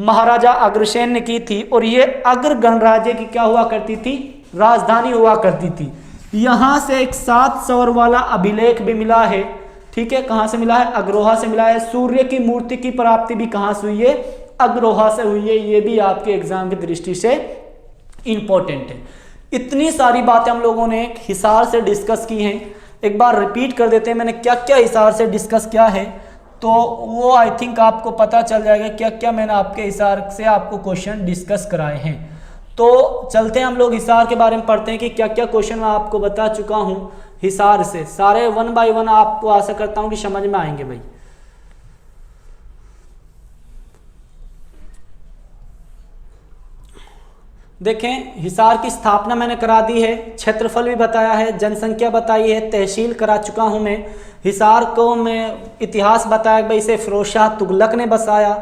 महाराजा अग्रसेन ने की थी, और ये अग्र गणराज्य की क्या हुआ करती थी, राजधानी हुआ करती थी। यहाँ से एक 7 सौर वाला अभिलेख भी मिला है, ठीक है, कहाँ से मिला है, अग्रोहा से मिला है। सूर्य की मूर्ति की प्राप्ति भी कहाँ से हुई है, अग्रोहा से हुई है। ये भी आपके एग्जाम की दृष्टि से इंपॉर्टेंट है। इतनी सारी बातें हम लोगों ने हिसार से डिस्कस की हैं। एक बार रिपीट कर देते हैं मैंने क्या क्या हिसार से डिस्कस किया है, तो वो आई थिंक आपको पता चल जाएगा क्या क्या मैंने आपके हिसार से आपको क्वेश्चन डिस्कस कराए हैं। तो चलते हैं हम लोग हिसार के बारे में पढ़ते हैं कि क्या क्या क्वेश्चन मैं आपको बता चुका हूँ हिसार से। सारे 1 बाय 1 आपको आशा करता हूँ कि समझ में आएंगे भाई। देखें, हिसार की स्थापना मैंने करा दी है, क्षेत्रफल भी बताया है, जनसंख्या बताई है, तहसील करा चुका हूँ मैं। हिसार को मैं इतिहास बताया भाई इसे फिरोज शाह तुगलक ने बसाया।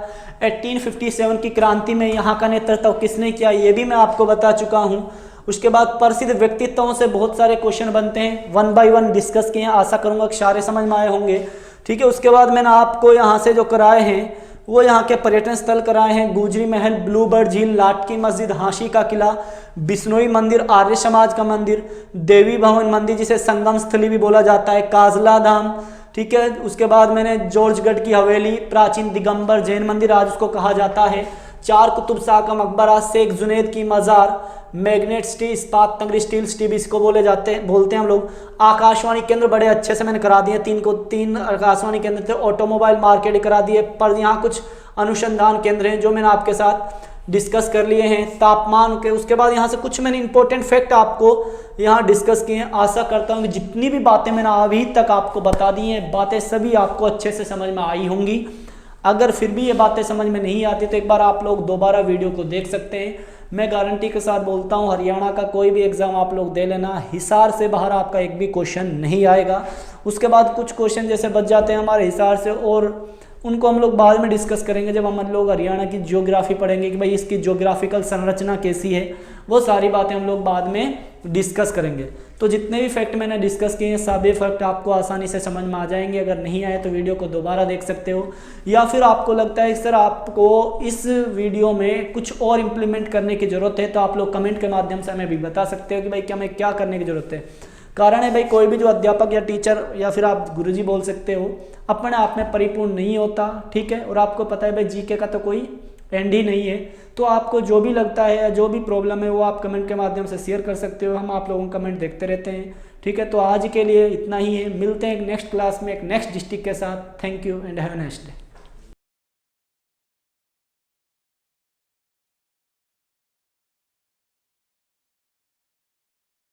1857 की क्रांति में यहाँ का नेतृत्व किसने किया ये भी मैं आपको बता चुका हूँ। उसके बाद प्रसिद्ध व्यक्तित्वों से बहुत सारे क्वेश्चन बनते हैं, 1 बाय 1 डिस्कस किए हैं, आशा करूँगा कि सारे समझ में आए होंगे। ठीक है, उसके बाद मैंने आपको यहाँ से जो कराए हैं वो यहाँ के पर्यटन स्थल कराए हैं, गुजरी महल, ब्लूबर्ड झील, लाट की मस्जिद, हांसी का किला, बिश्नोई मंदिर, आर्य समाज का मंदिर, देवी भवन मंदिर जिसे संगम स्थली भी बोला जाता है, काजला धाम। ठीक है, उसके बाद मैंने जॉर्जगढ़ की हवेली, प्राचीन दिगंबर जैन मंदिर आज उसको कहा जाता है, 4 कुतुब शाह का मकबरा, शेख जुनैद की मज़ार, मैग्नेट सिटी, इस्पात नगरी, स्टील सिटी भी इसको बोलते हैं हम लोग। आकाशवाणी केंद्र बड़े अच्छे से मैंने करा दिए, 3 आकाशवाणी केंद्र थे, ऑटोमोबाइल मार्केट करा दिए, पर यहाँ कुछ अनुसंधान केंद्र हैं जो मैंने आपके साथ डिस्कस कर लिए हैं, तापमान के। उसके बाद यहाँ से कुछ मैंने इंपॉर्टेंट फैक्ट आपको यहाँ डिस्कस किए हैं। आशा करता हूँ कि जितनी भी बातें मैंने अभी तक आपको बता दी हैं, बातें सभी आपको अच्छे से समझ में आई होंगी। अगर फिर भी ये बातें समझ में नहीं आती तो एक बार आप लोग दोबारा वीडियो को देख सकते हैं। मैं गारंटी के साथ बोलता हूँ हरियाणा का कोई भी एग्ज़ाम आप लोग दे लेना, हिसार से बाहर आपका एक भी क्वेश्चन नहीं आएगा। उसके बाद कुछ क्वेश्चन जैसे बच जाते हैं हमारे हिसार से, और उनको हम लोग बाद में डिस्कस करेंगे जब हम लोग हरियाणा की ज्योग्राफी पढ़ेंगे कि भाई इसकी ज्योग्राफिकल संरचना कैसी है, वो सारी बातें हम लोग बाद में डिस्कस करेंगे। तो जितने भी फैक्ट मैंने डिस्कस किए हैं सभी फैक्ट आपको आसानी से समझ में आ जाएंगे। अगर नहीं आए तो वीडियो को दोबारा देख सकते हो, या फिर आपको लगता है सर आपको इस वीडियो में कुछ और इम्प्लीमेंट करने की ज़रूरत है तो आप लोग कमेंट के माध्यम से हमें भी बता सकते हो कि भाई हमें क्या करने की ज़रूरत है। कारण है भाई कोई भी जो अध्यापक या टीचर या फिर आप गुरुजी बोल सकते हो अपने आप में परिपूर्ण नहीं होता। ठीक है, और आपको पता है भाई जीके का तो कोई एंड ही नहीं है। तो आपको जो भी लगता है या जो भी प्रॉब्लम है वो आप कमेंट के माध्यम से शेयर कर सकते हो, हम आप लोगों का कमेंट देखते रहते हैं। ठीक है, तो आज के लिए इतना ही है, मिलते हैं एक नेक्स्ट क्लास में एक नेक्स्ट डिस्ट्रिक्ट के साथ। Thank you and have a nice day.